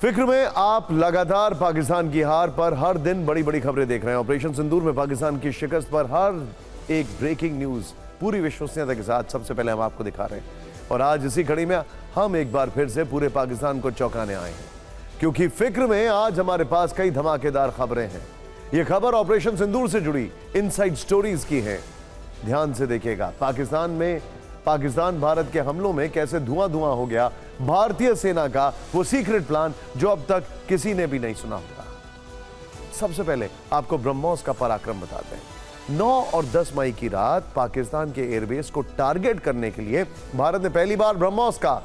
फिक्र में आप लगातार पाकिस्तान की हार पर हर दिन बड़ी बड़ी खबरें देख रहे हैं। ऑपरेशन सिंदूर में पाकिस्तान की शिकस्त पर हर एक ब्रेकिंग न्यूज पूरी विश्वसनीयता के साथ सबसे पहले हम आपको दिखा रहे हैं। और आज इसी कड़ी में हम एक बार फिर से पूरे पाकिस्तान को चौंकाने आए हैं, क्योंकि फिक्र में आज हमारे पास कई धमाकेदार खबरें हैं। ये खबर ऑपरेशन सिंदूर से जुड़ी इनसाइड स्टोरीज की है। ध्यान से देखिएगा। पाकिस्तान भारत के हमलों में कैसे धुआं धुआं हो गया भारतीय सेना का वो सीक्रेट प्लान जो अब तक किसी ने भी नहीं सुना होगा। सबसे पहले आपको ब्रह्मोस का पराक्रम बताते हैं। 9 और 10 मई की रात पाकिस्तान के एयरबेस को टारगेट करने के लिए भारत ने पहली बार ब्रह्मोस का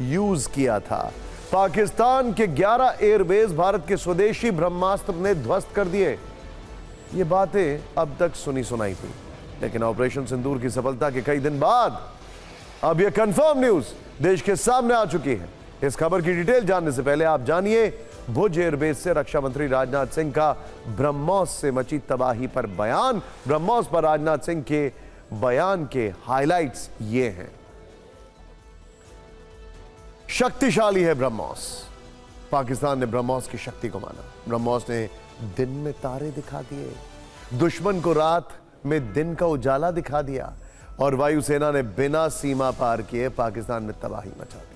यूज किया था। पाकिस्तान के 11 एयरबेस भारत के स्वदेशी ब्रह्मास्त्र ने ध्वस्त कर दिए। ये बातें अब तक सुनी सुनाई थी, लेकिन ऑपरेशन सिंदूर की सफलता के कई दिन बाद अब यह कंफर्म न्यूज देश के सामने आ चुकी है। इस खबर की डिटेल जानने से पहले आप जानिए भुज एयरबेस से रक्षा मंत्री राजनाथ सिंह का ब्रह्मोस से मची तबाही पर बयान। ब्रह्मोस पर राजनाथ सिंह के बयान के हाइलाइट्स ये हैं। शक्तिशाली है ब्रह्मोस। पाकिस्तान ने ब्रह्मोस की शक्ति को माना। ब्रह्मोस ने दिन में तारे दिखा दिए, दुश्मन को रात में दिन का उजाला दिखा दिया, और वायुसेना ने बिना सीमा पार किए पाकिस्तान में तबाही मचा दी।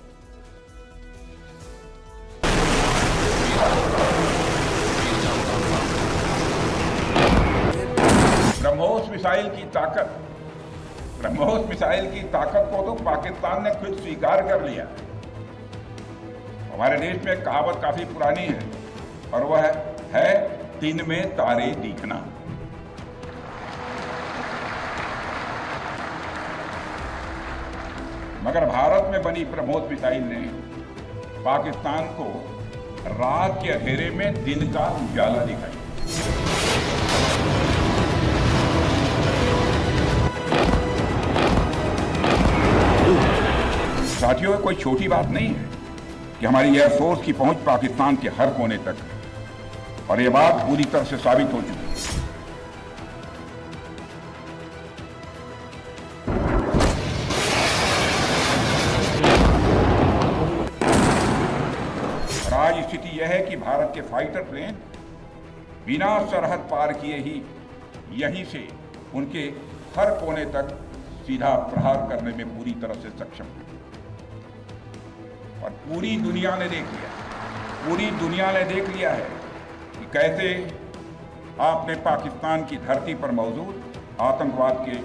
ब्रह्मोस मिसाइल की ताकत को तो पाकिस्तान ने खुद स्वीकार कर लिया। हमारे देश में एक कहावत काफी पुरानी है, और वह है दिन में तारे दिखना। मगर भारत में बनी ब्रह्मोस मिसाइल ने पाकिस्तान को रात के अंधेरे में दिन का उजाला दिखाई। साथियों, कोई छोटी बात नहीं है कि हमारी एयरफोर्स की पहुंच पाकिस्तान के हर कोने तक है, और यह बात पूरी तरह से साबित हो चुकी है। आज स्थिति यह है कि भारत के फाइटर प्लेन बिना सरहद पार किए ही यहीं से उनके हर कोने तक सीधा प्रहार करने में पूरी तरह से सक्षम है। और पूरी दुनिया ने देख लिया है कि कैसे आपने पाकिस्तान की धरती पर मौजूद आतंकवाद के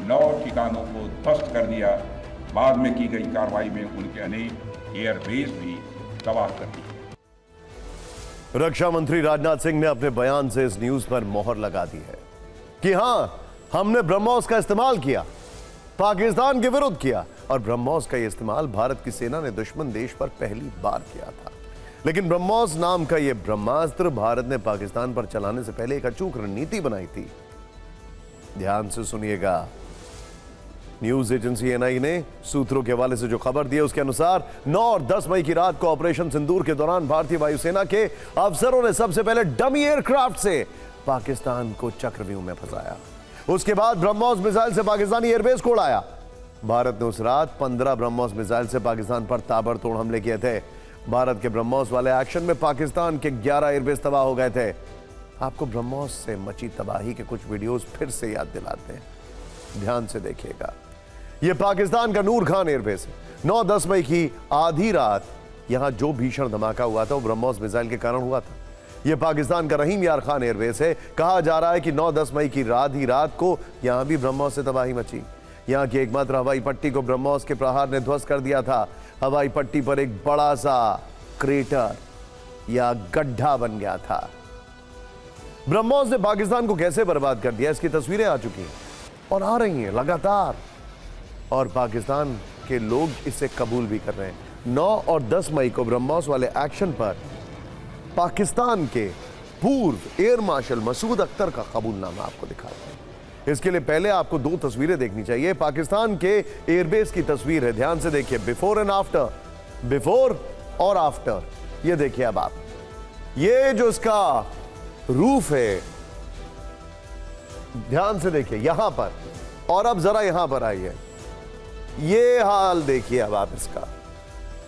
9 ठिकानों को ध्वस्त कर दिया। बाद में की गई कार्रवाई में उनके अनेक एयरबेस भी तबाह कर दिए। रक्षा मंत्री राजनाथ सिंह ने अपने बयान से इस न्यूज पर मोहर लगा दी है कि हां, हमने ब्रह्मोस का इस्तेमाल किया, पाकिस्तान के विरुद्ध किया, और ब्रह्मोस का यह इस्तेमाल भारत की सेना ने दुश्मन देश पर पहली बार किया था। लेकिन ब्रह्मोस नाम का यह ब्रह्मास्त्र भारत ने पाकिस्तान पर चलाने से पहले एक अचूक रणनीति बनाई थी। ध्यान से सुनिएगा। न्यूज एजेंसी एनआई ने सूत्रों के हवाले से जो खबर दी है उसके अनुसार 9 और 10 मई की रात को ऑपरेशन सिंदूर के दौरान भारतीय वायुसेना के अफसरों ने सबसे पहले डमी एयरक्राफ्ट से पाकिस्तान को चक्रव्यूह में फंसाया। उसके बाद ब्रह्मोस मिसाइल से पाकिस्तानी एयरबेस को उड़ाया। भारत ने उस रात 15 ब्रह्मोस मिसाइल से पाकिस्तान पर ताबड़तोड़ हमले किए थे। भारत के ब्रह्मोस वाले एक्शन में पाकिस्तान के 11 एयरबेस तबाह हो गए थे। आपको ब्रह्मोस से मची तबाही के कुछ वीडियोस फिर से याद दिलाते हैं। ध्यान से देखिएगा। यह पाकिस्तान का नूर खान एयरबेस है। 9-10 मई की आधी रात यहां जो भीषण धमाका हुआ था वो ब्रह्मोस मिसाइल के कारण हुआ था। यह पाकिस्तान का रहीम यार खान एयरबेस है। कहा जा रहा है कि 9-10 मई की आधी रात को यहां भी ब्रह्मोस से तबाही मची। यहां की एकमात्र हवाई पट्टी को ब्रह्मोस के प्रहार ने ध्वस्त कर दिया था। हवाई पट्टी पर एक बड़ा सा क्रेटर या गड्ढा बन गया था। ब्रह्मोस ने पाकिस्तान को कैसे बर्बाद कर दिया, इसकी तस्वीरें आ चुकी हैं और आ रही हैं लगातार, और पाकिस्तान के लोग इसे कबूल भी कर रहे हैं। 9 और 10 मई को ब्रह्मोस वाले एक्शन पर पाकिस्तान के पूर्व एयर मार्शल मसूद अख्तर का कबूलनामा आपको दिखाते हैं। इसके लिए पहले आपको 2 तस्वीरें देखनी चाहिए। पाकिस्तान के एयरबेस की तस्वीर है, ध्यान से देखिए। बिफोर एंड आफ्टर, बिफोर और आफ्टर। ये देखिए अब आप, ये जो इसका रूफ है, ध्यान से देखिए यहां पर, और अब जरा यहां पर आइए। ये हाल देखिए अब आप इसका।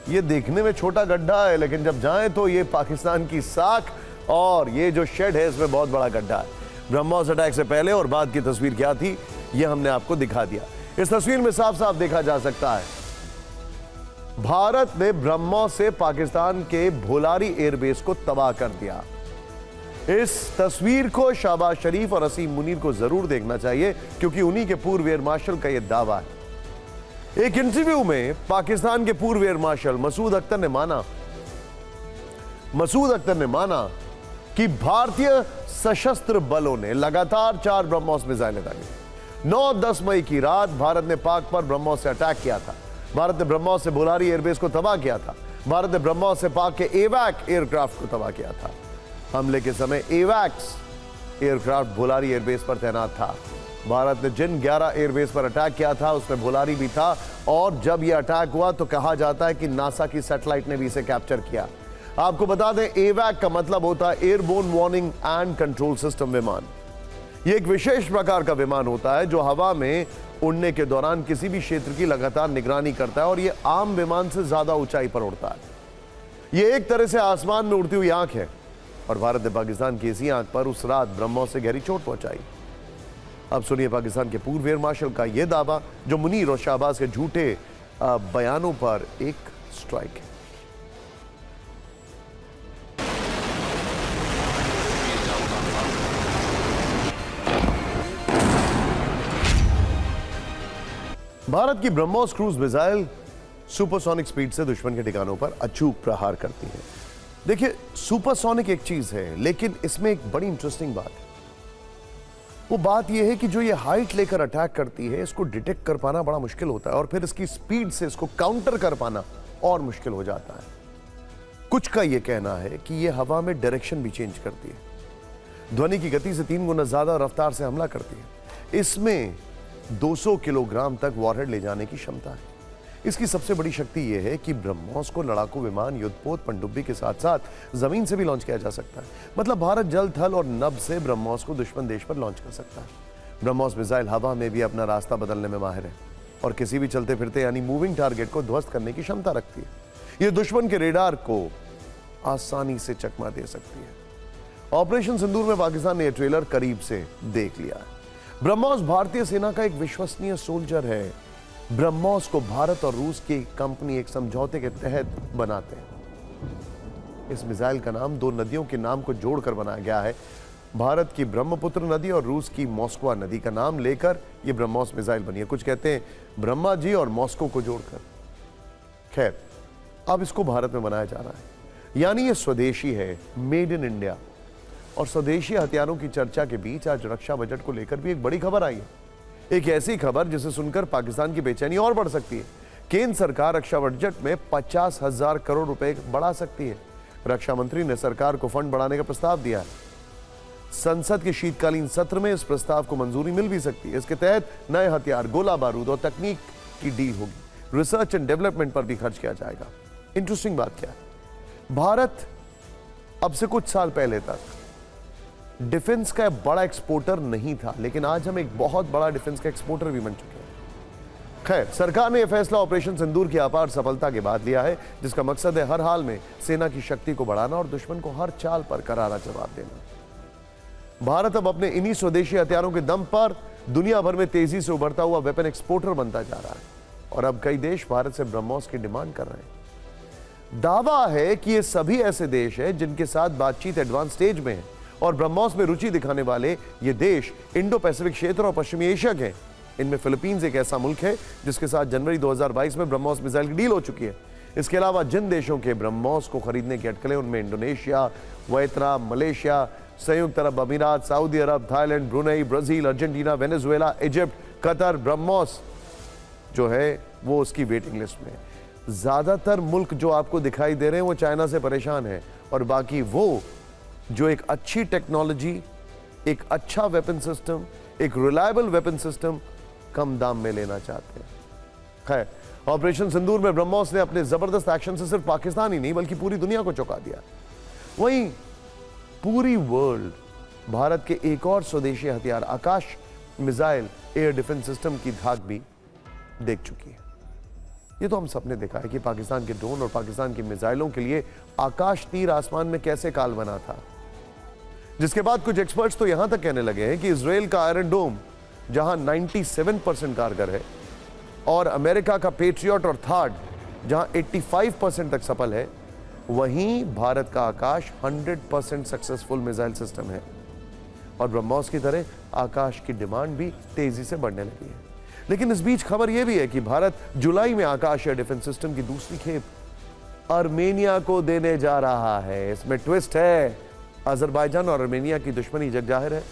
ये देखने में छोटा गड्ढा है, लेकिन जब जाएं तो ये पाकिस्तान की साख और ये जो शेड है इसमें बहुत बड़ा गड्ढा है। ब्रह्मोस अटैक से पहले और बाद की तस्वीर क्या थी ये हमने आपको दिखा दिया। इस तस्वीर में साफ साफ देखा जा सकता है भारत ने ब्रह्मोस से पाकिस्तान के भोलारी एयरबेस को तबाह कर दिया। इस तस्वीर को शहबाज शरीफ और असीम मुनीर को जरूर देखना चाहिए, क्योंकि उन्हीं के पूर्व एयर मार्शल का यह दावा है। एक इंटरव्यू में पाकिस्तान के पूर्व एयर मार्शल मसूद अख्तर ने माना कि भारतीय सशस्त्र बलों ने लगातार 4 ब्रह्मोस मिसाइलें दागी। 9-10 मई की रात भारत ने पाक पर ब्रह्मोस से अटैक किया था। भारत ने ब्रह्मोस से भोलारी एयरबेस को तबाह किया था। भारत ने ब्रह्मोस से पाक के एवैक एयरक्राफ्ट को तबाह किया था। हमले के समय एवैक्स एयरक्राफ्ट भोलारी एयरबेस पर तैनात था। भारत ने जिन 11 एयरबेस पर अटैक किया था उसमें भोलारी भी था, और जब यह अटैक हुआ तो कहा जाता है कि नासा की सैटेलाइट ने भी इसे कैप्चर किया। आपको बता दें, एवैक का मतलब होता है airborne warning and control system विमान। यह एक विशेष प्रकार का विमान होता है जो हवा में उड़ने के दौरान किसी भी क्षेत्र की लगातार निगरानी करता है, और यह आम विमान से ज्यादा ऊंचाई पर उड़ता है। यह एक तरह से आसमान में उड़ती हुई आंख है, और भारत ने पाकिस्तान की इसी आंख पर उस रात ब्रह्मोस से गहरी चोट पहुंचाई। अब सुनिए पाकिस्तान के पूर्व एयर मार्शल का यह दावा, जो मुनीर और शहबाज के झूठे बयानों पर एक स्ट्राइक है। भारत की BrahMos cruise missile supersonic speed से दुश्मन के ठिकानों पर अचूक प्रहार करती है। देखिए, सुपरसोनिक एक चीज है, लेकिन इसमें एक बड़ी इंटरेस्टिंग बात है। वो बात यह है कि जो ये हाइट लेकर अटैक करती है, इसको डिटेक्ट कर पाना बड़ा मुश्किल होता है, और फिर इसकी स्पीड से इसको काउंटर कर पाना और मुश्किल हो जाता है। कुछ का यह कहना है कि यह हवा में डायरेक्शन भी चेंज करती है, ध्वनि की गति से 3 गुना ज्यादा रफ्तार से हमला करती है। इसमें 200 किलोग्राम तक वॉरहेड ले जाने की क्षमता है। इसकी सबसे बड़ी शक्ति यह है कि ब्रह्मोस को लड़ाकू विमान, युद्धपोत, पनडुब्बी के साथ साथ जमीन से भी लॉन्च किया जा सकता है। मतलब भारत जल, थल और नभ से ब्रह्मोस को दुश्मन देश पर लॉन्च कर सकता है। ब्रह्मोस मिसाइल हवा में भी अपना रास्ता बदलने में माहिर है, और किसी भी चलते फिरते यानी मूविंग टारगेट को ध्वस्त करने की क्षमता रखती है। यह दुश्मन के रेडार को आसानी से चकमा दे सकती है। ऑपरेशन सिंदूर में पाकिस्तान ने यह ट्रेलर करीब से देख लिया है। ब्रह्मोस भारतीय सेना का एक विश्वसनीय सोल्जर है। ब्रह्मोस को भारत और रूस की कंपनी एक समझौते के तहत बनाते हैं। इस मिसाइल का नाम 2 नदियों के नाम को जोड़कर बनाया गया है। भारत की ब्रह्मपुत्र नदी और रूस की मॉस्को नदी का नाम लेकर यह ब्रह्मोस मिसाइल बनी है। कुछ कहते हैं ब्रह्मा जी और मॉस्को को जोड़कर। खैर, अब इसको भारत में बनाया जा रहा है, यानी यह स्वदेशी है, मेड इन इंडिया। और स्वदेशी हथियारों की चर्चा के बीच आज रक्षा बजट को लेकर भी एक बड़ी खबर आई है। एक ऐसी खबर जिसे सुनकर पाकिस्तान की बेचैनी और बढ़ सकती है। केंद्र सरकार रक्षा बजट में 50,000 करोड़ रुपए बढ़ा सकती है। रक्षा मंत्री ने सरकार को फंड बढ़ाने का प्रस्ताव दिया है। संसद के शीतकालीन सत्र में इस प्रस्ताव को मंजूरी मिल भी सकती है। इसके तहत नए हथियार, गोला बारूद और तकनीक की डील होगी। रिसर्च एंड डेवलपमेंट पर भी खर्च किया जाएगा। इंटरेस्टिंग बात क्या है, भारत अब से कुछ साल पहले तक डिफेंस का बड़ा एक्सपोर्टर नहीं था, लेकिन आज हम एक बहुत बड़ा डिफेंस का एक्सपोर्टर भी बन चुके हैं। खैर, सरकार ने यह फैसला ऑपरेशन सिंदूर की अपार सफलता के बाद लिया है, जिसका मकसद है हर हाल में सेना की शक्ति को बढ़ाना और दुश्मन को हर चाल पर करारा जवाब देना। भारत अब अपने इन्हीं स्वदेशी हथियारों के दम पर दुनिया भर में तेजी से उभरता हुआ वेपन एक्सपोर्टर बनता जा रहा है, और अब कई देश भारत से ब्रह्मोस की डिमांड कर रहे हैं। दावा है कि ये सभी ऐसे देश हैं जिनके साथ बातचीत एडवांस स्टेज में है, और ब्रह्मोस में रुचि दिखाने वाले ये देश इंडो पैसिफिक क्षेत्र और पश्चिमी एशिया के हैं। इनमें फिलीपींस एक ऐसा मुल्क है जिसके साथ जनवरी 2022 में ब्रह्मोस मिसाइल की डील हो चुकी है। इसके अलावा जिन देशों के ब्रह्मोस को खरीदने की अटकलें, उनमें इंडोनेशिया, वियतनाम, मलेशिया, संयुक्त अरब अमीरात, सऊदी अरब, Thailand, Brunei, Brazil, Argentina, Venezuela, Egypt, Qatar. BrahMos जो है वो उसकी वेटिंग लिस्ट में। ज्यादातर मुल्क जो आपको दिखाई दे रहे हैं वो चाइना से परेशान है, और बाकी वो जो एक अच्छी टेक्नोलॉजी, एक अच्छा वेपन सिस्टम, एक रिलायबल वेपन सिस्टम कम दाम में लेना चाहते हैं। खैर, ऑपरेशन सिंदूर में ब्रह्मोस ने अपने जबरदस्त एक्शन से सिर्फ पाकिस्तान ही नहीं बल्कि पूरी दुनिया को चौंका दिया। वहीं पूरी वर्ल्ड भारत के एक और स्वदेशी हथियार आकाश मिसाइल एयर डिफेंस सिस्टम की धाक भी देख चुकी है। ये तो हम सबने देखा है कि पाकिस्तान के ड्रोन और पाकिस्तान की मिसाइलों के लिए आकाश तीर आसमान में कैसे काल बना था। जिसके बाद कुछ एक्सपर्ट्स तो यहां तक कहने लगे हैं कि इजराइल का आयरन डोम जहां 97% कारगर है और अमेरिका का पेट्रियट और थार्ड जहां 85% तक सफल है, वहीं भारत का आकाश 100% सक्सेसफुल मिसाइल सिस्टम है और ब्रह्मोस की तरह आकाश की डिमांड भी तेजी से बढ़ने लगी है। लेकिन इस बीच खबर यह भी है कि भारत जुलाई में आकाश एयर डिफेंस सिस्टम की दूसरी खेप आर्मेनिया को देने जा रहा है। इसमें ट्विस्ट है, अजरबैजान और आर्मेनिया की दुश्मनी जग जाहिर है।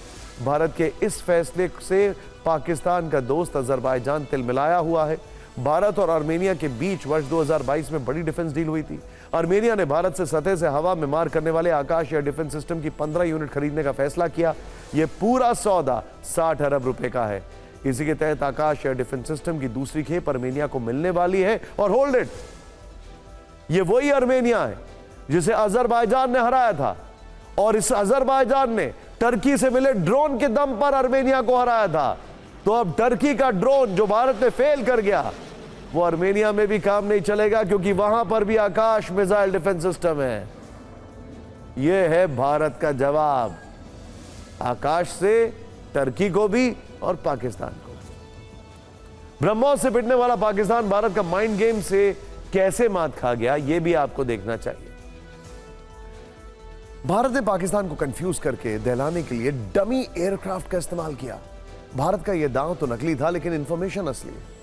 भारत के इस फैसले से पाकिस्तान का दोस्त अजरबैजान तिलमिलाया हुआ है। भारत और आर्मेनिया के बीच वर्ष 2022 में बड़ी डिफेंस डील हुई थी। आर्मेनिया ने भारत से सतह से हवा में मार करने वाले आकाश एयर डिफेंस सिस्टम की 15 यूनिट खरीदने का फैसला किया। यह पूरा सौदा 60 अरब रुपए का है। इसी के तहत आकाश एयर डिफेंस सिस्टम की दूसरी खेप आर्मेनिया को मिलने वाली है। और होल्ड इट, यह वही आर्मेनिया है जिसे अजरबैजान ने हराया था और इस अजरबैजान ने टर्की से मिले ड्रोन के दम पर आर्मेनिया को हराया था। तो अब टर्की का ड्रोन जो भारत ने फेल कर गया, वो आर्मेनिया में भी काम नहीं चलेगा क्योंकि वहां पर भी आकाश मिसाइल डिफेंस सिस्टम है। यह है भारत का जवाब, आकाश से टर्की को भी और पाकिस्तान को भी। ब्रह्मोस से पिटने वाला पाकिस्तान भारत का माइंड गेम से कैसे मात खा गया, यह भी आपको देखना चाहिए। भारत ने पाकिस्तान को कंफ्यूज करके दहलाने के लिए डमी एयरक्राफ्ट का इस्तेमाल किया। भारत का यह दांव तो नकली था लेकिन इंफॉर्मेशन असली है।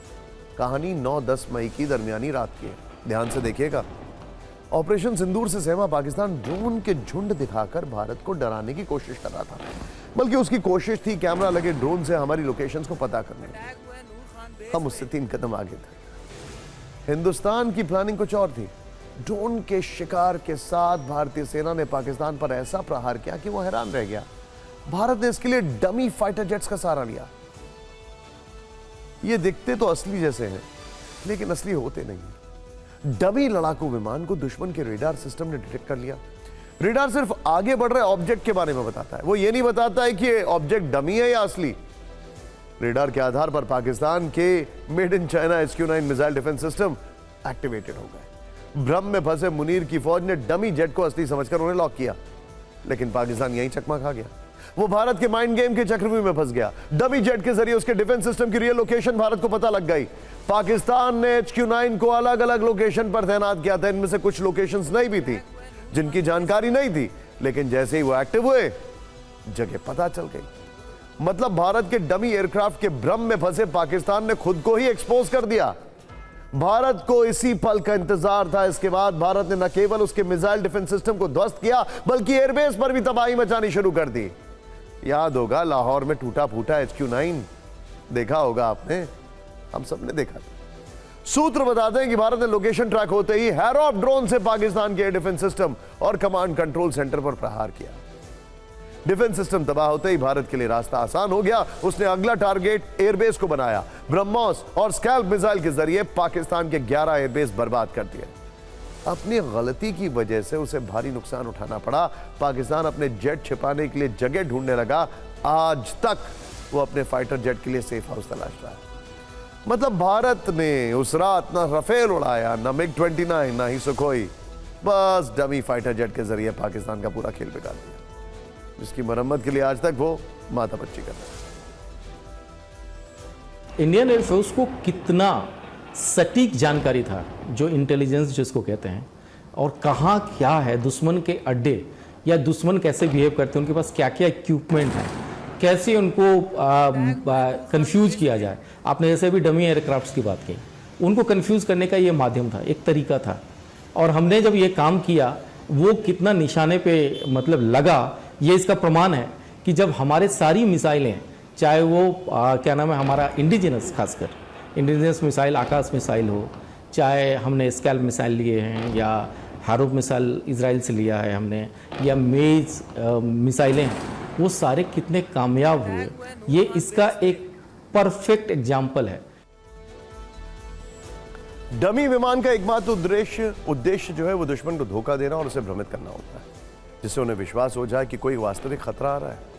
कहानी 9-10 मई की दरमियानी रात की है, ध्यान से देखिएगा। ऑपरेशन सिंदूर से सहमा पाकिस्तान ड्रोन के झुंड दिखाकर भारत को डराने की कोशिश कर रहा था, बल्कि उसकी कोशिश थी कैमरा लगे ड्रोन से हमारी लोकेशंस को पता करने की। हम उससे 3 कदम आगे थे। हिंदुस्तान की प्लानिंग कुछ और थी। ड्रोन के शिकार के साथ भारतीय सेना ने पाकिस्तान पर ऐसा प्रहार किया कि वो हैरान रह गया। भारत ने इसके लिए डमी फाइटर जेट्स का सहारा लिया। ये दिखते तो असली जैसे हैं, लेकिन असली होते नहीं। डमी लड़ाकू विमान को दुश्मन के रेडार सिस्टम ने डिटेक्ट कर लिया। रेडार सिर्फ आगे बढ़ रहे ऑब्जेक्ट के बारे में बताता है, वो ये नहीं बताता है कि ऑब्जेक्ट डमी है या असली। रेडार के आधार पर पाकिस्तान के made in China HQ-9 missile defence system activated हो गए। भ्रम में फंसे मुनीर की फौज ने डमी जेट को असली समझकर उन्हें लॉक किया, लेकिन पाकिस्तान यहीं चकमा खा गया। वो भारत के माइंड गेम के चक्रव्यूह में फंस गया। डमी जेट के जरिए उसके डिफेंस सिस्टम की रियल लोकेशन भारत को पता लग गई। पाकिस्तान ने HQ-9 को अलग अलग लोकेशन पर तैनात किया था। इनमें से कुछ लोकेशंस नहीं भी थी जिनकी जानकारी नहीं थी, लेकिन जैसे ही वो एक्टिव हुए जगह पता चल गई। मतलब भारत के डमी एयरक्राफ्ट के भ्रम में फंसे पाकिस्तान ने खुद को ही एक्सपोज कर दिया। भारत को इसी पल का इंतजार था। इसके बाद भारत ने न केवल उसके मिसाइल डिफेंस सिस्टम को ध्वस्त किया, बल्कि एयरबेस पर भी तबाही मचानी शुरू कर दी। याद होगा लाहौर में टूटा फूटा HQ-9, देखा होगा आपने, हम सबने देखा था। सूत्र बताते हैं कि भारत ने लोकेशन ट्रैक होते ही हैरोप ड्रोन से पाकिस्तान के एयर डिफेंस सिस्टम और कमांड कंट्रोल सेंटर पर प्रहार किया। डिफेंस सिस्टम तबाह होते ही भारत के लिए रास्ता आसान हो गया। उसने अगला टारगेट एयरबेस को बनाया। ब्रह्मोस और स्कैल्प मिसाइल के जरिए पाकिस्तान के 11 एयरबेस बर्बाद कर दिए। अपनी गलती की वजह से उसे भारी नुकसान उठाना पड़ा। पाकिस्तान अपने जेट छिपाने के लिए जगह ढूंढने लगा। आज तक वो अपने फाइटर जेट के लिए सेफ हाउस तलाश रहा है। मतलब भारत ने उस रात ना राफेल उड़ाया, ना MiG-29, ना ही सुखोई, बस डमी फाइटर जेट के जरिए पाकिस्तान का पूरा खेल बिगाड़ दिया, जिसकी मरम्मत के लिए आज तक वो माथा पच्ची कर रहा है। इंडियन एयरफोर्स को कितना सटीक जानकारी था, जो इंटेलिजेंस जिसको कहते हैं, और कहाँ क्या है, दुश्मन के अड्डे या दुश्मन कैसे बिहेव करते हैं, उनके पास क्या क्या इक्विपमेंट है, कैसे उनको कंफ्यूज किया जाए। आपने जैसे भी डमी एयरक्राफ्ट्स की बात की, उनको कंफ्यूज करने का ये माध्यम था, एक तरीका था। और हमने जब ये काम किया, वो कितना निशाने पे मतलब लगा, ये इसका प्रमाण है कि जब हमारे सारी मिसाइलें, चाहे वो क्या नाम है हमारा इंडिजिनस, खासकर इंडिजिनस मिसाइल, आकाश मिसाइल हो, चाहे हमने स्कैल्प मिसाइल लिए हैं या हारूप मिसाइल इजराइल से लिया है हमने, या मेज मिसाइलें, वो सारे कितने कामयाब हुए, ये इसका एक परफेक्ट एग्जाम्पल है। डमी विमान का एकमात्र उद्देश्य जो है वो दुश्मन को धोखा देना और उसे भ्रमित करना होता है, जिससे उन्हें विश्वास हो जाए कि कोई वास्तविक खतरा आ रहा है।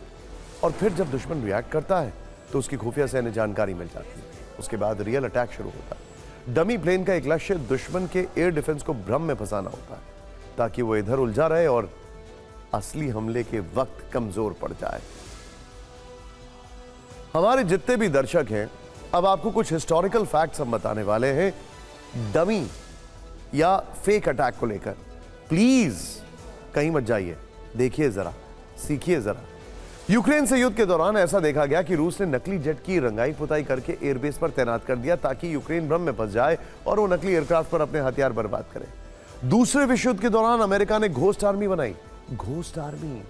और फिर जब दुश्मन रिएक्ट करता है तो उसकी खुफिया सैन्य जानकारी मिल जाती है। उसके बाद रियल अटैक शुरू होता है। डमी प्लेन का एक लक्ष्य दुश्मन के एयर डिफेंस को भ्रम में फंसाना होता है ताकि वो इधर उलझा रहे और असली हमले के वक्त कमजोर पड़ जाए। हमारे जितने भी दर्शक हैं, अब आपको कुछ हिस्टोरिकल फैक्ट्स हम बताने वाले हैं डमी या फेक अटैक को लेकर। प्लीज कहीं मत जाइए, देखिए जरा, सीखिए जरा। यूक्रेन से युद्ध के दौरान ऐसा देखा गया कि रूस ने नकली जेट की रंगाई पुताई करके एयरबेस पर तैनात कर दिया ताकि यूक्रेन भ्रम में फंस जाए और वो नकली एयरक्राफ्ट पर अपने हथियार बर्बाद करे। दूसरे विश्व युद्ध के दौरान अमेरिका ने घोस्ट आर्मी बनाई। घोस्ट आर्मी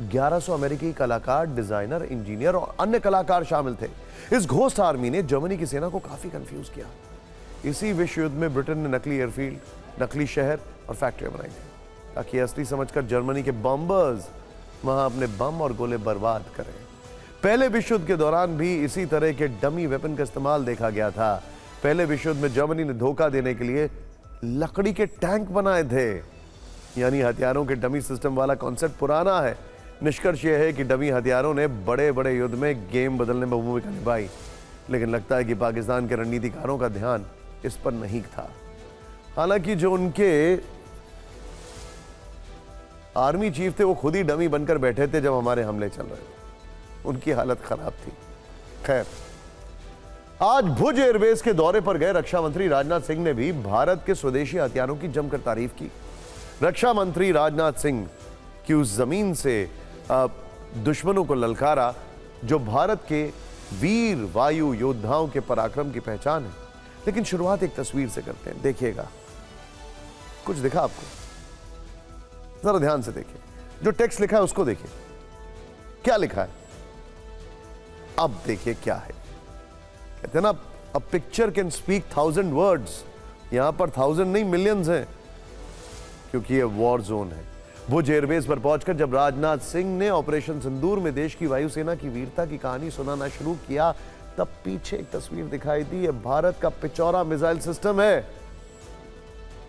1100 अमेरिकी कलाकार, डिजाइनर, इंजीनियर और अन्य कलाकार शामिल थे। इस घोस्ट आर्मी ने जर्मनी की सेना को काफी कंफ्यूज किया। इसी विश्व युद्ध में ब्रिटेन ने नकली एयरफील्ड, नकली शहर और फैक्ट्रियां बनाई थी ताकि असली समझकर जर्मनी के बॉम्बर्स वहां अपने बम और गोले बर्बाद करें। पहले विश्व युद्ध के दौरान भी इसी तरह के डमी वेपन का इस्तेमाल देखा गया था। पहले विश्व युद्ध में जर्मनी ने धोखा देने के लिए लकड़ी के टैंक बनाए थे। यानी हथियारों के डमी सिस्टम वाला कॉन्सेप्ट पुराना है। निष्कर्ष यह है कि डमी हथियारों ने बड़े बड़े युद्ध में गेम बदलने में भूमिका निभाई, लेकिन लगता है कि पाकिस्तान के रणनीतिकारों का ध्यान इस पर नहीं था। हालांकि जो उनके आर्मी चीफ थे वो खुद ही डमी बनकर बैठे थे जब हमारे हमले चल रहे थे। उनकी हालत खराब थी। खैर, आज भुज एयरबेस के दौरे पर गए रक्षा मंत्री राजनाथ सिंह ने भी भारत के स्वदेशी हथियारों की जमकर तारीफ की। रक्षा मंत्री राजनाथ सिंह की उस जमीन से दुश्मनों को ललकारा जो भारत के वीर वायु योद्धाओं के पराक्रम की पहचान है। लेकिन शुरुआत एक तस्वीर से करते हैं, देखिएगा। कुछ दिखा आपको? जरा ध्यान से देखिए। जो टेक्स्ट लिखा है उसको देखिए, क्या लिखा है। अब देखिए क्या है। कहते हैं ना, a picture can speak 1000 words. यहां पर 1000 नहीं, मिलियंस हैं, क्योंकि ये वॉर जोन है। भुज एयरबेस पर पहुंचकर जब राजनाथ सिंह ने ऑपरेशन सिंदूर में देश की वायुसेना की वीरता की कहानी सुनाना शुरू किया, तब पीछे एक तस्वीर दिखाई दी। ये भारत का पिचौरा मिसाइल सिस्टम है।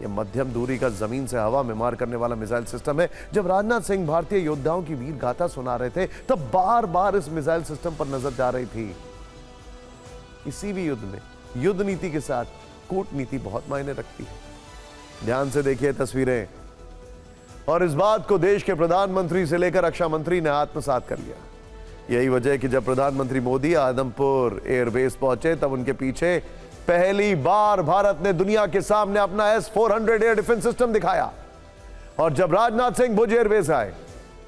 यह मध्यम दूरी का जमीन से हवा में मार करने वाला मिसाइल सिस्टम है। जब राजनाथ सिंह भारतीय योद्धाओं की वीर गाथा सुना रहे थे, तब बार बार इस मिसाइल सिस्टम पर नजर जा रही थी। किसी भी युद्ध में युद्ध नीति के साथ कूटनीति बहुत मायने रखती है। ध्यान से देखिए तस्वीरें। और इस बात को देश के प्रधानमंत्री से लेकर रक्षा मंत्री ने आत्मसात कर लिया। यही वजह है कि जब प्रधानमंत्री मोदी आदमपुर एयरबेस पहुंचे, तब उनके पीछे पहली बार भारत ने दुनिया के सामने अपना S-400 एयर डिफेंस सिस्टम दिखाया। और जब राजनाथ सिंह भुज एयरबेस आए,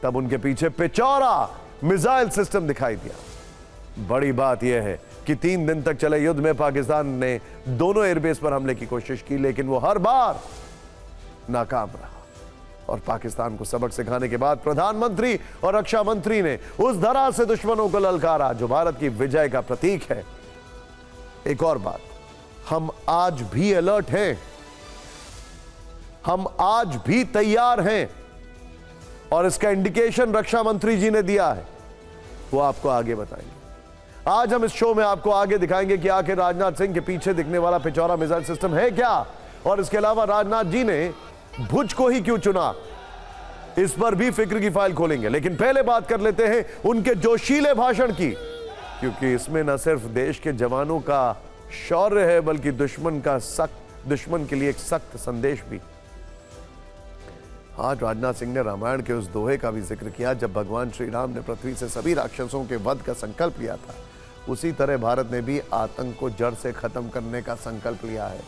तब उनके पीछे पिचौरा मिसाइल सिस्टम दिखाई दिया। बड़ी बात यह है कि 3 दिन तक चले युद्ध में पाकिस्तान ने दोनों एयरबेस पर हमले की कोशिश की, लेकिन वो हर बार नाकाम रहा। और पाकिस्तान को सबक सिखाने के बाद प्रधानमंत्री और रक्षा मंत्री ने उस धरा से दुश्मनों को ललकारा जो भारत की विजय का प्रतीक है। एक और बात, हम आज भी अलर्ट हैं, हम आज भी तैयार हैं, और इसका इंडिकेशन रक्षा मंत्री जी ने दिया है, वो आपको आगे बताएंगे। आज हम इस शो में आपको आगे दिखाएंगे कि आखिर राजनाथ सिंह के पीछे दिखने वाला पिचौरा मिसाइल सिस्टम है क्या, और इसके अलावा राजनाथ जी ने भुज को ही क्यों चुना, इस पर भी फिक्र की फाइल खोलेंगे। लेकिन पहले बात कर लेते हैं उनके जोशीले भाषण की, क्योंकि इसमें न सिर्फ देश के जवानों का शौर्य है, बल्कि दुश्मन के लिए एक सख्त संदेश भी। आज राजनाथ सिंह ने रामायण के उस दोहे का भी जिक्र किया जब भगवान श्री राम ने पृथ्वी से सभी राक्षसों के वध का संकल्प लिया था। उसी तरह भारत ने भी आतंक को जड़ से खत्म करने का संकल्प लिया है।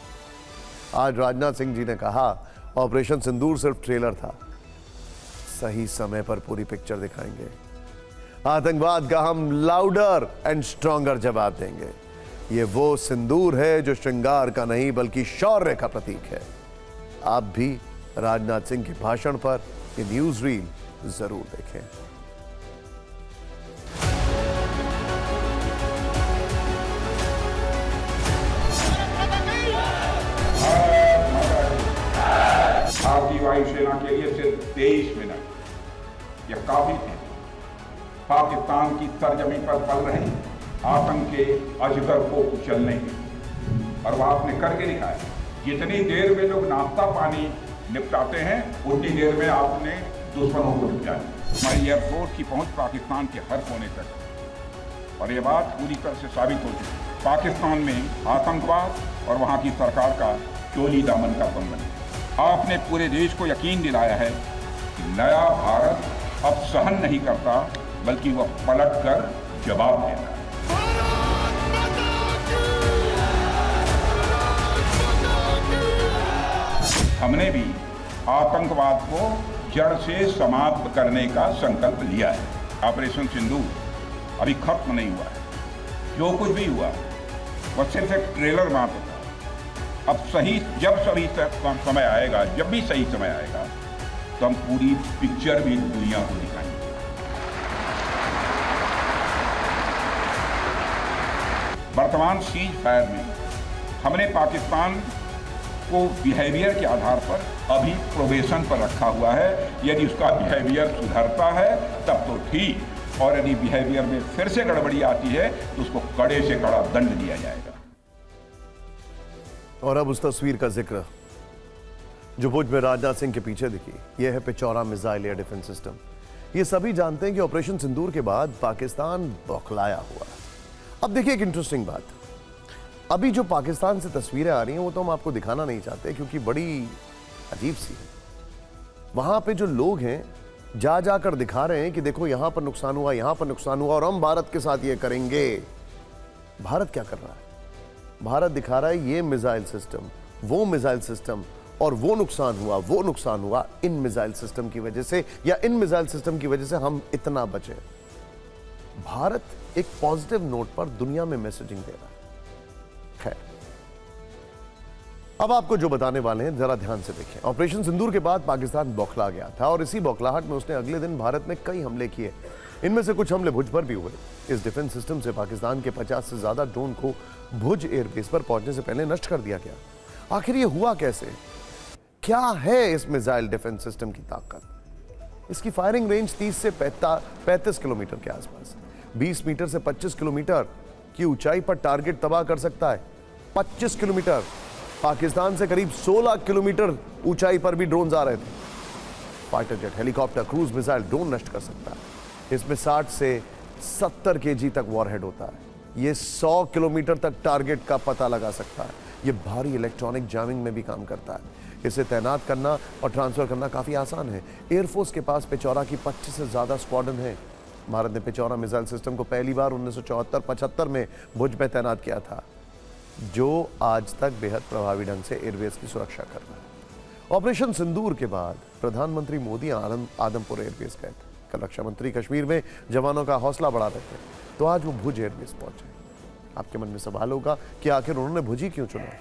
आज राजनाथ सिंह जी ने कहा, ऑपरेशन सिंदूर सिर्फ ट्रेलर था, सही समय पर पूरी पिक्चर दिखाएंगे। आतंकवाद का हम लाउडर एंड स्ट्रॉन्गर जवाब देंगे। ये वो सिंदूर है जो श्रृंगार का नहीं बल्कि शौर्य का प्रतीक है। आप भी राजनाथ सिंह के भाषण पर ये न्यूज रील जरूर देखें। भारतीय वायुसेना के लिए सिर्फ 23 मिनट यह काफी थे पाकिस्तान की सरजमी पर पल रहे आतंक के अजगर को कुचलने के। और वह आपने करके दिखाया। जितनी देर में लोग नाश्ता पानी निपटाते हैं, उतनी देर में आपने दुश्मनों को निपटाया। हमारी एयरफोर्स की पहुंच पाकिस्तान के हर कोने तक, और यह बात पूरी तरह से साबित हो चुकी है। पाकिस्तान में आतंकवाद और वहां की सरकार का चोली दामन का संबंध है। आपने पूरे देश को यकीन दिलाया है कि नया भारत अब सहन नहीं करता, बल्कि वह पलट कर जवाब देता है। हमने भी आतंकवाद को जड़ से समाप्त करने का संकल्प लिया है। ऑपरेशन सिंदूर अभी खत्म नहीं हुआ है। जो कुछ भी हुआ वह सिर्फ एक ट्रेलर मात्र था। अब जब समय आएगा, जब भी सही समय आएगा, तो हम पूरी पिक्चर भी दुनिया को दिखाएंगे। वर्तमान सीज फायर में हमने पाकिस्तान को बिहेवियर के आधार पर अभी प्रोबेशन पर रखा हुआ है। यदि उसका बिहेवियर सुधरता है तब तो ठीक, और यदि बिहेवियर में फिर से गड़बड़ी आती है तो उसको कड़े से कड़ा दंड दिया जाएगा। और अब उस तस्वीर का जिक्र जो भुज में राजनाथ सिंह के पीछे दिखी, यह है पिचौरा मिसाइल एयर डिफेंस सिस्टम। ये सभी जानते हैं कि ऑपरेशन सिंदूर के बाद पाकिस्तान बौखलाया हुआ है। अब देखिए एक इंटरेस्टिंग बात, अभी जो पाकिस्तान से तस्वीरें आ रही हैं वो तो हम आपको दिखाना नहीं चाहते क्योंकि बड़ी अजीब सी है। वहां पे जो लोग हैं जा जाकर दिखा रहे हैं कि देखो यहां पर नुकसान हुआ, यहां पर नुकसान हुआ और हम भारत के साथ ये करेंगे। भारत क्या कर रहा है? भारत दिखा रहा है ये मिसाइल सिस्टम, वो मिसाइल सिस्टम, और वो नुकसान हुआ इन मिसाइल सिस्टम की वजह से, या इन मिसाइल सिस्टम की वजह से हम इतना बचे। भारत एक पॉजिटिव नोट पर दुनिया में मैसेजिंग दे रहा है। खैर, अब आपको जो बताने वाले हैं जरा ध्यान से देखें। ऑपरेशन सिंदूर के बाद पाकिस्तान बौखला गया था और इसी बौखलाहट में उसने अगले दिन भारत में कई हमले किए। इनमें से कुछ हमले भुज पर भी हुए। इस डिफेंस सिस्टम से पाकिस्तान के 50 से ज्यादा ड्रोन को भुज एयरबेस पर पहुंचने से पहले नष्ट कर दिया गया। आखिर ये हुआ कैसे? क्या है इस मिसाइल डिफेंस सिस्टम की ताकत? इसकी फायरिंग रेंज 30 से 35 किलोमीटर के आसपास, 20 मीटर से 25 किलोमीटर की ऊंचाई पर टारगेट तबाह कर सकता है। 25 किलोमीटर, पाकिस्तान से करीब 16 किलोमीटर ऊंचाई पर भी ड्रोन आ रहे थे। Fighter jet, helicopter, cruise missile drone नष्ट कर सकता है। इसमें 60 से 70 केजी तक वॉरहेड होता है। ये 100 किलोमीटर तक टारगेट का पता लगा सकता है। ये भारी इलेक्ट्रॉनिक जैमिंग में भी काम करता है। इसे तैनात करना और ट्रांसफर करना काफी आसान है। एयरफोर्स के पास पिचौरा की 25 से ज्यादा स्क्वाड्रन है। भारत ने पिचौरा मिसाइल सिस्टम को पहली बार 1974-75 में भुज में तैनात किया था, जो आज तक बेहद प्रभावी ढंग से एयरबेस की सुरक्षा कर रहा है। ऑपरेशन सिंदूर के बाद प्रधानमंत्री मोदी आदमपुर एयरबेस गए थे। कल रक्षा मंत्री कश्मीर में जवानों का हौसला बढ़ा रहे थे, तो आज वो भुज एयरबेस पहुंचे। आपके मन में सवाल होगा कि आखिर उन्होंने भुज ही क्यों चुना?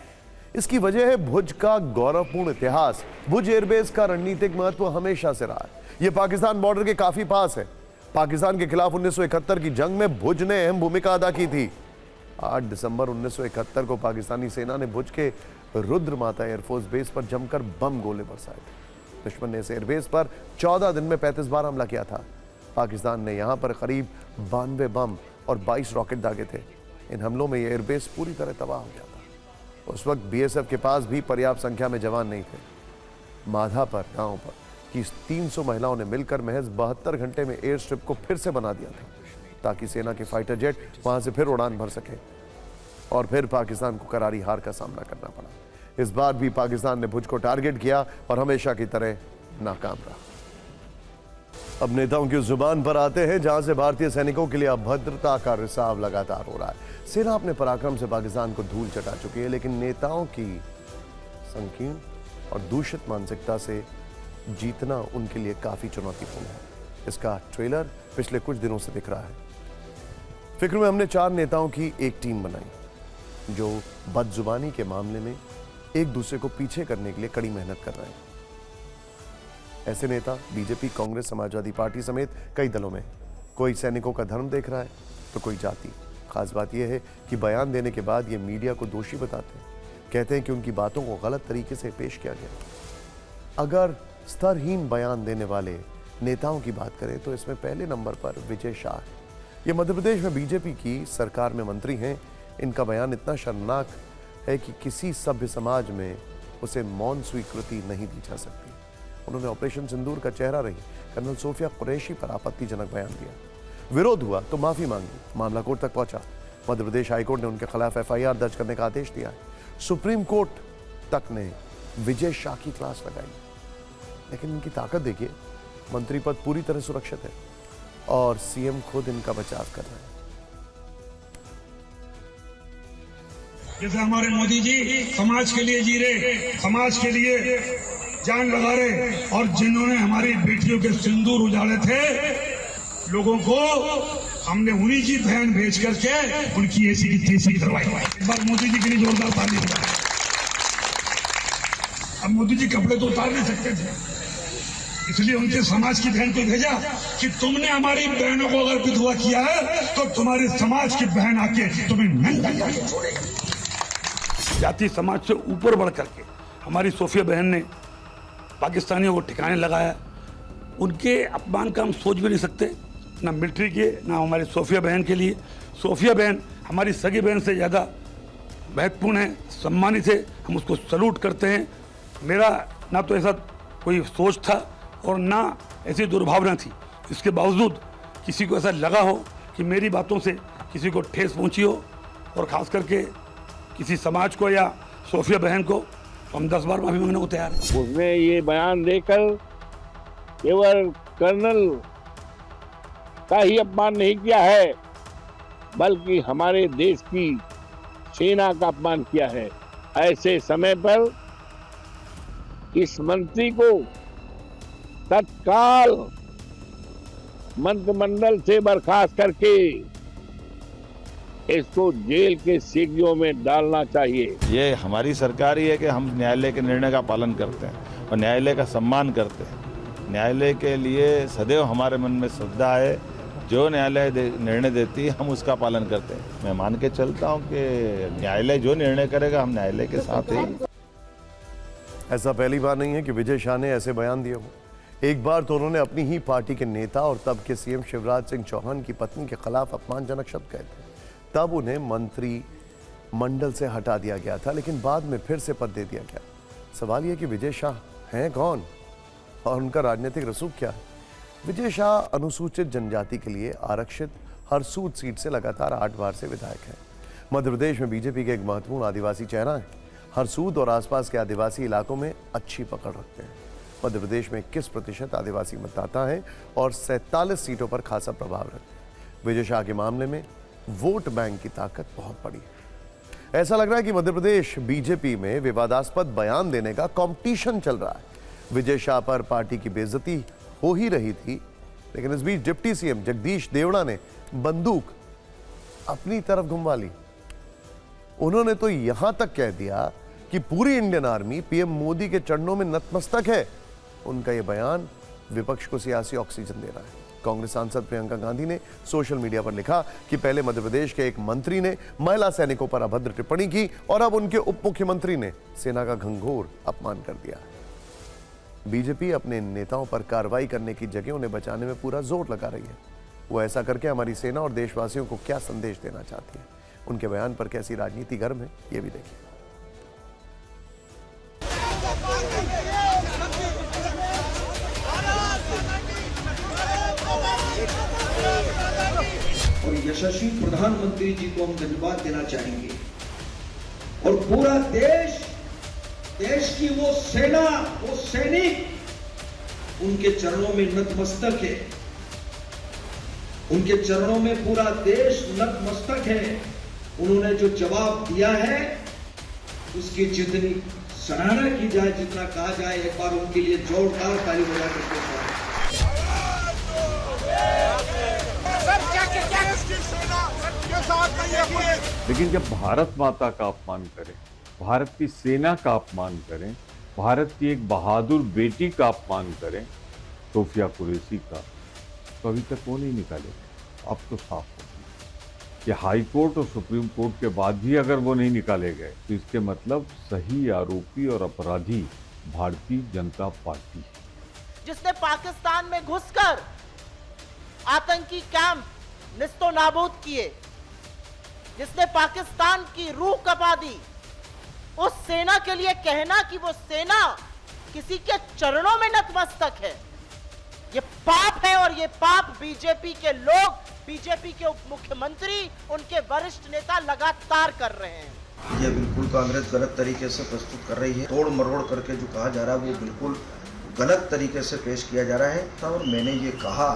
इसकी वजह है भुज का गौरवपूर्ण इतिहास। भुज एयरबेस का रणनीतिक महत्व हमेशा से रहा है। यह पाकिस्तान बॉर्डर के काफी पास है। पाकिस्तान के खिलाफ 1971 की जंग में भुज ने अहम भूमिका अदा की थी। 8 दिसंबर 1971 को पाकिस्तानी सेना ने भुज के रुद्र माता एयरफोर्स बेस पर जमकर बम गोले बरसाए थे। दुश्मन ने इस एयरबेस पर 14 दिन में 35 बार हमला किया था। पाकिस्तान ने यहां पर करीब 92 बम और 22 रॉकेट दागे थे। इन हमलों में यह एयरबेस पूरी तरह तबाह हो गया था। उस वक्त बीएसएफ के पास भी पर्याप्त संख्या में जवान नहीं थे। माधापर गांव पर की 300 महिलाओं ने मिलकर महज 72 घंटे में एयर स्ट्रिप को फिर से बना दिया था, ताकि सेना के फाइटर जेट वहां से फिर उड़ान भर सके। और फिर पाकिस्तान को करारी हार का सामना करना पड़ा। इस बार भी पाकिस्तान ने भुज को टारगेट किया और हमेशा की तरह नाकाम रहा। अब नेताओं की जुबान पर आते हैं, जहां से भारतीय सैनिकों के लिए अभद्रता का रिसाव लगातार हो रहा है। सेना अपने पराक्रम से पाकिस्तान को धूल चटा चुकी है, लेकिन नेताओं की संकीर्ण और दूषित मानसिकता से जीतना उनके लिए काफी चुनौतीपूर्ण है। इसका ट्रेलर पिछले कुछ दिनों से दिख रहा है। फिक्र में हमने 4 नेताओं की एक टीम बनाई जो बदजुबानी के मामले में एक दूसरे को पीछे करने के लिए कड़ी मेहनत कर रहे हैं। ऐसे नेता बीजेपी, कांग्रेस, समाजवादी पार्टी समेत कई दलों में। कोई सैनिकों का धर्म देख रहा है तो कोई जाति। खास बात यह है कि बयान देने के बाद ये मीडिया को दोषी बताते हैं, कहते हैं कि उनकी बातों को गलत तरीके से पेश किया गया। अगर स्तरहीन बयान देने वाले नेताओं की बात करें तो इसमें पहले नंबर पर विजय शाह। ये मध्य प्रदेश में बीजेपी की सरकार में मंत्री हैं। इनका बयान इतना शर्मनाक है कि किसी सभ्य समाज में उसे मौन स्वीकृति नहीं दी जा सकती। उन्होंने ऑपरेशन सिंदूर का चेहरा रही कर्नल सोफिया कुरैशी पर आपत्तिजनक बयान दिया। विरोध हुआ तो माफी मांगी, मामला कोर्ट तक पहुंचा। मध्य प्रदेश हाईकोर्ट ने उनके खिलाफ एफआईआर दर्ज करने का आदेश दिया है। सुप्रीम कोर्ट तक ने विजय शाह की क्लास लगाई, लेकिन इनकी ताकत देखिए, मंत्री पद पूरी तरह सुरक्षित है और सीएम खुद इनका बचाव कर रहे हैं। जैसे हमारे मोदी जी समाज के लिए जी रहे, समाज के लिए जान लगा रहे, और जिन्होंने हमारी बेटियों के सिंदूर उजाड़े थे, लोगों को हमने उन्हीं की बहन भेज करके उनकी ऐसी की तैसी करवाई। एक बार मोदी जी के लिए जोरदार ताली बजाएं। अब मोदी जी कपड़े तो उतार नहीं सकते थे, इसलिए उनके समाज की बहन को भेजा कि तुमने हमारी बहनों को अगर विधवा किया है तो तुम्हारे समाज की बहन आके तुम्हें नंगा करके छोड़ेगी। जाति समाज से ऊपर बढ़ करके हमारी सोफिया बहन ने पाकिस्तानियों को ठिकाने लगाया। उनके अपमान का हम सोच भी नहीं सकते, ना मिलिट्री के, ना हमारी सोफिया बहन के लिए। सोफिया बहन हमारी सगी बहन से ज़्यादा महत्वपूर्ण है, सम्मानित है, हम उसको सल्यूट करते हैं। मेरा ना तो ऐसा कोई सोच था और ना ऐसी दुर्भावना थी, इसके बावजूद किसी को ऐसा लगा हो कि मेरी बातों से किसी को ठेस पहुंची हो, और ख़ास करके किसी समाज को या सोफिया बहन को, तो हम 10 बार माफी मांगने को तैयार हैं। उसने ये बयान देकर केवल कर्नल का ही अपमान नहीं किया है, बल्कि हमारे देश की सेना का अपमान किया है। ऐसे समय पर इस मंत्री को तत्काल मंत्रिमंडल से बर्खास्त करके इसको जेल के सीढ़ियों में डालना चाहिए। ये हमारी सरकार ही है कि हम न्यायालय के निर्णय का पालन करते हैं और न्यायालय का सम्मान करते हैं। न्यायालय के लिए सदैव हमारे मन में श्रद्धा है, जो न्यायालय निर्णय देती है हम उसका पालन करते हैं। मैं मान के चलता हूँ कि न्यायालय जो निर्णय करेगा हम न्यायालय के साथ ही। ऐसा पहली बार नहीं है कि विजय शाह ने ऐसे बयान दिए हों। एक बार तो उन्होंने अपनी ही पार्टी के नेता और तब के सीएम शिवराज सिंह चौहान की पत्नी के खिलाफ अपमानजनक शब्द कहे थे, तब उन्हें मंत्री मंडल से हटा दिया गया था, लेकिन बाद में फिर से पद दे दिया गया। सवाल यह कि विजय शाह हैं कौन और उनका राजनीतिक रसूख क्या है। विजय शाह अनुसूचित जनजाति के लिए आरक्षित हरसूद सीट से लगातार 8 बार से विधायक हैं। मध्य प्रदेश में बीजेपी के एक महत्वपूर्ण आदिवासी चेहरा है। हरसूद और आसपास के आदिवासी इलाकों में अच्छी पकड़ रखते हैं। मध्य प्रदेश में 21% आदिवासी मतदाता हैं और 47 सीटों पर खासा प्रभाव रखते हैं। विजय शाह के मामले में वोट बैंक की ताकत बहुत बड़ी है। ऐसा लग रहा है कि मध्य प्रदेश बीजेपी में विवादास्पद बयान देने का कंपटीशन चल रहा है। विजय शाह पर पार्टी की बेइज्जती हो ही रही थी, लेकिन इस बीच डिप्टी सीएम जगदीश देवड़ा ने बंदूक अपनी तरफ घुमा ली। उन्होंने तो यहां तक कह दिया कि पूरी इंडियन आर्मी पीएम मोदी के चरणों में नतमस्तक है। उनका यह बयान विपक्ष को सियासी ऑक्सीजन दे रहा है। कांग्रेस सांसद प्रियंका गांधी ने सोशल मीडिया पर लिखा कि पहले मध्य प्रदेश के एक मंत्री ने महिला सैनिकों पर अभद्र टिप्पणी की और अब उनके उप मुख्यमंत्री ने सेना का घंघोर अपमान कर दिया। बीजेपी अपने नेताओं पर कार्रवाई करने की जगह उन्हें बचाने में पूरा जोर लगा रही है। वो ऐसा करके हमारी सेना और देशवासियों को क्या संदेश देना चाहती है, उनके बयान पर कैसी राजनीति गर्म है, ये भी देखिए। और यशस्वी प्रधानमंत्री जी को हम धन्यवाद देना चाहेंगे। और पूरा देश की वो सेना, वो सैनिक उनके चरणों में नतमस्तक है। उनके चरणों में पूरा देश नतमस्तक है। उन्होंने जो जवाब दिया है उसकी जितनी सराहना की जाए, जितना कहा जाए, एक बार उनके लिए जोरदार ताली बजा करके। लेकिन जब भारत माता का अपमान करें, भारत की सेना का अपमान करें, भारत की एक बहादुर बेटी का अपमान करें, सोफिया कुरैशी का, तो अभी तक वो नहीं निकाले। अब तो साफ हो गया कि हाई कोर्ट और सुप्रीम कोर्ट के बाद भी अगर वो नहीं निकाले गए तो इसके मतलब सही आरोपी और अपराधी भारतीय जनता पार्टी है, जिसने पाकिस्तान में घुसकर आतंकी कैंप निस्तो नाबूद किए, जिसने पाकिस्तान की रूह कपा दी। उस सेना के लिए कहना कि वो सेना किसी के चरणों में नतमस्तक है, ये पाप है और ये पाप बीजेपी के लोग, बीजेपी के उप मुख्यमंत्री, उनके वरिष्ठ नेता लगातार कर रहे हैं। ये बिल्कुल कांग्रेस गलत तरीके से प्रस्तुत कर रही है। तोड़ मरोड़ करके जो कहा जा रहा है वो बिल्कुल गलत तरीके से पेश किया जा रहा है। और मैंने ये कहा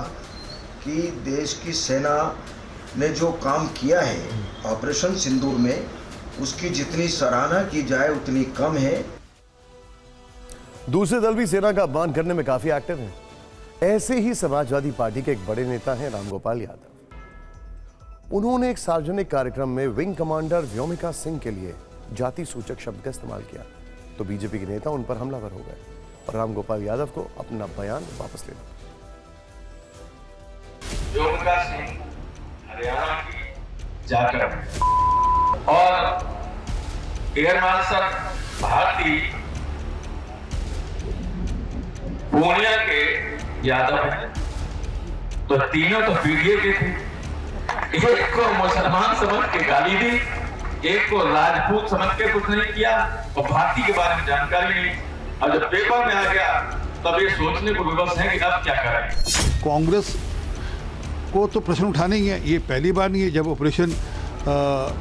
कि देश की सेना ने जो काम किया है ऑपरेशन सिंदूर में, उसकी जितनी सराहना की जाए उतनी कम है। दूसरे दल भी सेना का अपमान करने में काफी एक्टिव हैं। ऐसे ही समाजवादी पार्टी के एक बड़े नेता हैं रामगोपाल यादव। उन्होंने एक सार्वजनिक कार्यक्रम में विंग कमांडर व्योमिका सिंह के लिए जाति सूचक शब्द का इस्तेमाल किया तो बीजेपी के नेता उन पर हमलावर हो गए और रामगोपाल यादव को अपना बयान वापस लेना। व्योमिका सिंह हरियाणा की जाकर और एयर मार्शल भारती पूर्णिया के यादव हैं, तो तीनों तो पीढ़िए के थे। एक को मुसलमान समझ के गाली दी, एक को राजपूत समझ के कुछ नहीं किया और भारती के बारे में जानकारी नहीं। और जब पेपर में आ गया तब ये सोचने को विवश है कि अब क्या करें। कांग्रेस को तो प्रश्न उठाने ही है। ये पहली बार नहीं है। जब ऑपरेशन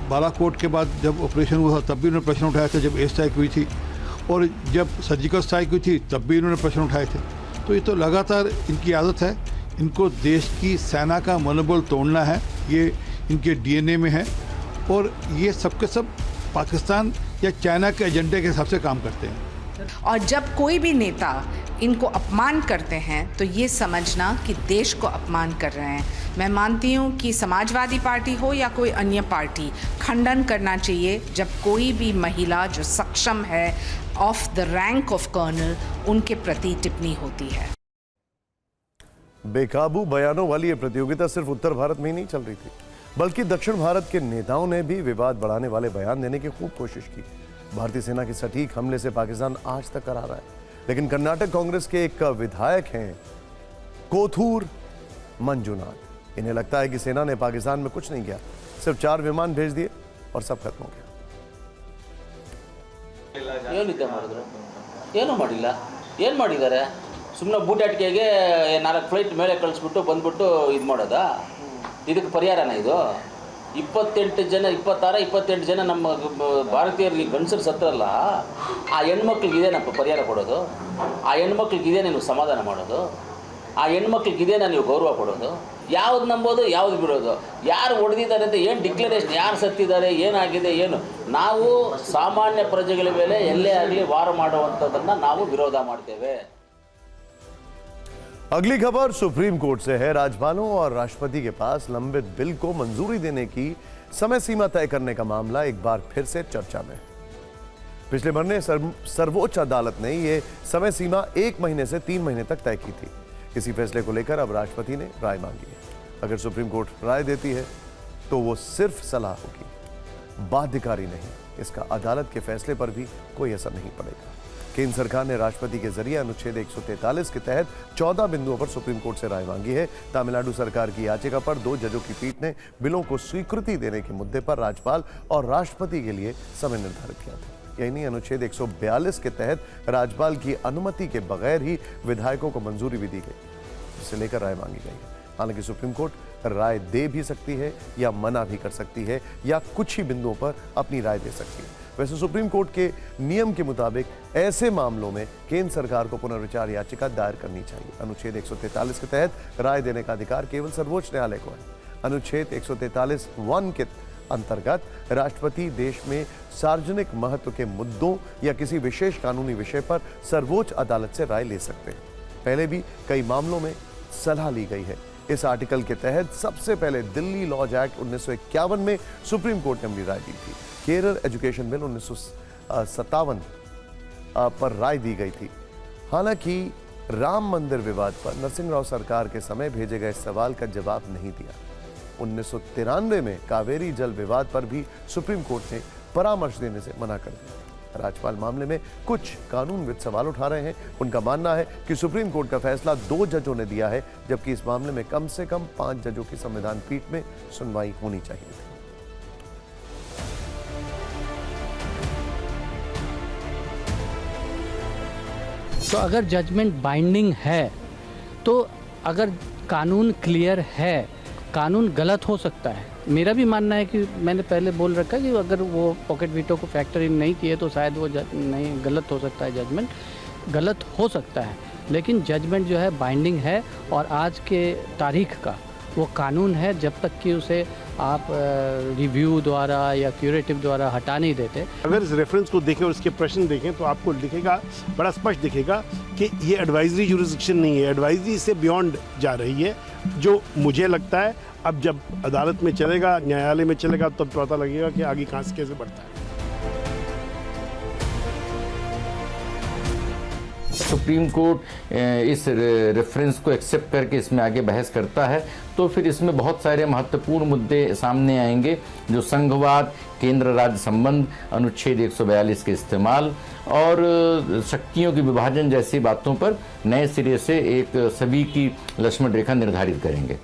बालाकोट के बाद जब ऑपरेशन हुआ तब भी उन्होंने प्रश्न उठाया था, जब एयर स्ट्राइक हुई थी, और जब सर्जिकल स्ट्राइक हुई थी तब भी इन्होंने प्रश्न उठाए थे। तो ये तो लगातार इनकी आदत है। इनको देश की सेना का मनोबल तोड़ना है, ये इनके डीएनए में है और ये सबके सब पाकिस्तान या चाइना के एजेंडे के हिसाब से काम करते हैं। और जब कोई भी नेता इनको अपमान करते हैं तो ये समझना कि देश को अपमान कर रहे हैं। मैं मानती हूँ कि समाजवादी पार्टी हो या कोई अन्य पार्टी, खंडन करना चाहिए जब कोई भी महिला जो सक्षम है of the rank of colonel, उनके प्रति टिप्पणी होती है। बेकाबू बयानों वाली ये प्रतियोगिता सिर्फ उत्तर भारत में ही नहीं चल रही थी, बल्कि दक्षिण भारत के नेताओं ने भी विवाद बढ़ाने वाले बयान देने की खूब कोशिश की। भारतीय सेना के सटीक हमले से पाकिस्तान आज तक करा रहा है, लेकिन कर्नाटक कांग्रेस के एक विधायक हैं कोथूर मंजुनाथ। इन्हें लगता है कि सेना ने पाकिस्तान में कुछ नहीं किया, सिर्फ 4 विमान भेज दिए और सब खत्म हो गया। ಏನು ಮಾಡಿಲ್ಲ, ಏನು ಮಾಡಿದ್ದಾರೆ? ಸುಮ್ಮನೆ ಬೂಟಾಟಿಕೆಗೆ 4 ಫ್ಲೈಟ್ ಮೇಲೆ ಕಳಿಸ್ಬಿಟ್ಟು ಬಂದ್ಬಿಟ್ಟು ಇದು ಮಾಡೋದಾ? ಇದಕ್ಕೆ ಪರಿಹಾರನ ಇದು? 28 ಜನ 27 ಜನ ನಮ್ಮ ಭಾರತೀಯರಿಗೆ ಗಂಡಸರು ಸತ್ತರಲ್ಲ, ಆ ಹೆಣ್ಮಕ್ಳಿಗೆ ಇದೇನಪ್ಪ ಪರಿಹಾರ ಕೊಡೋದು? ಆ ಹೆಣ್ಮಕ್ಳಿಗೆ ಇದೇನೇ ನೀವು ಸಮಾಧಾನ ಮಾಡೋದು? ಆ ಹೆಣ್ಮಕ್ಳಿಗೆ ಇದೇನ ನೀವು ಗೌರವ ಕೊಡೋದು? ಯಾವ್ದು ನಂಬೋದು, ಯಾವ್ದು ಬಿಡೋದು? ಯಾರು ಹೊಡೆದಿದ್ದಾರೆ ಅಂತ ಏನು ಡಿಕ್ಲರೇಷನ್, ಯಾರು ಸತ್ತಿದ್ದಾರೆ, ಏನಾಗಿದೆ, ಏನು? ನಾವು ಸಾಮಾನ್ಯ ಪ್ರಜೆಗಳ ಮೇಲೆ ಎಲ್ಲೇ ಆಗಲಿ ವಾರ ಮಾಡುವಂಥದ್ದನ್ನು ನಾವು ವಿರೋಧ ಮಾಡ್ತೇವೆ। अगली खबर सुप्रीम कोर्ट से है। राज्यपालों और राष्ट्रपति के पास लंबित बिल को मंजूरी देने की समय सीमा तय करने का मामला एक बार फिर से चर्चा में। पिछले महीने सर्वोच्च अदालत ने यह समय सीमा 1 महीने से 3 महीने तक तय की थी। इसी फैसले को लेकर अब राष्ट्रपति ने राय मांगी है। अगर सुप्रीम कोर्ट राय देती है तो वो सिर्फ सलाह होगी, बाध्यकारी नहीं। इसका अदालत के फैसले पर भी कोई असर नहीं पड़ेगा। केंद्र सरकार ने राष्ट्रपति के जरिए अनुच्छेद 143 के तहत 14 बिंदुओं पर सुप्रीम कोर्ट से राय मांगी है। तमिलनाडु सरकार की याचिका पर 2 जजों की पीठ ने बिलों को स्वीकृति देने के मुद्दे पर राज्यपाल और राष्ट्रपति के लिए समय निर्धारित किया था। यही नहीं, अनुच्छेद 142 के तहत राज्यपाल की अनुमति के बगैर ही विधायकों को मंजूरी भी दी गई, जिसे लेकर राय मांगी गई है। हालांकि सुप्रीम कोर्ट राय दे भी सकती है या मना भी कर सकती है या कुछ ही बिंदुओं पर अपनी राय दे सकती है। वैसे सुप्रीम कोर्ट के नियम के मुताबिक ऐसे मामलों में केंद्र सरकार को पुनर्विचार याचिका दायर करनी चाहिए। अनुच्छेद 143 के तहत राय देने का अधिकार केवल सर्वोच्च न्यायालय को है। अनुच्छेद 143(1) के अंतर्गत राष्ट्रपति देश में सार्वजनिक महत्व के मुद्दों या किसी विशेष कानूनी विषय पर सर्वोच्च अदालत से राय ले सकते हैं। पहले भी कई मामलों में सलाह ली गई है। इस आर्टिकल के तहत सबसे पहले दिल्ली लॉज एक्ट 1951 में सुप्रीम कोर्ट ने अपनी राय दी थी। केरल एजुकेशन बिल 1957 पर राय दी गई थी। हालांकि राम मंदिर विवाद पर नरसिंह राव सरकार के समय भेजे गए सवाल का जवाब नहीं दिया। 1993 में कावेरी जल विवाद पर भी सुप्रीम कोर्ट ने परामर्श देने से मना कर दिया। राज्यपाल मामले में कुछ कानूनविद सवाल उठा रहे हैं। उनका मानना है कि सुप्रीम कोर्ट का फैसला 2 जजों ने दिया है, जबकि इस मामले में कम से कम 5 जजों की संविधान पीठ में सुनवाई होनी चाहिए थी। तो अगर जजमेंट बाइंडिंग है तो अगर कानून क्लियर है, कानून गलत हो सकता है। मेरा भी मानना है कि मैंने पहले बोल रखा है कि अगर वो पॉकेट वीटो को फैक्टर इन नहीं किए तो शायद वो नहीं, गलत हो सकता है, जजमेंट गलत हो सकता है, लेकिन जजमेंट जो है बाइंडिंग है और आज के तारीख का वो कानून है। जब तक कि उसे आप रिव्यू द्वारा या क्यूरेटिव द्वारा हटा नहीं देते। अगर इस रेफरेंस को देखें और इसके प्रश्न देखें तो आपको दिखेगा, बड़ा स्पष्ट दिखेगा कि ये एडवाइजरी जुरिस्डिक्शन नहीं है, एडवाइजरी से बियॉन्ड जा रही है। जो मुझे लगता है अब जब अदालत में चलेगा, न्यायालय में चलेगा, तब तो पता लगेगा कि आगे कहाँ से कैसे बढ़ता है। सुप्रीम कोर्ट इस रेफरेंस को एक्सेप्ट करके इसमें आगे बहस करता है तो फिर इसमें बहुत सारे महत्वपूर्ण मुद्दे सामने आएंगे, जो संघवाद, केंद्र राज्य संबंध, अनुच्छेद 142 के इस्तेमाल और शक्तियों के विभाजन जैसी बातों पर नए सिरे से एक सभी की लक्ष्मण रेखा निर्धारित करेंगे।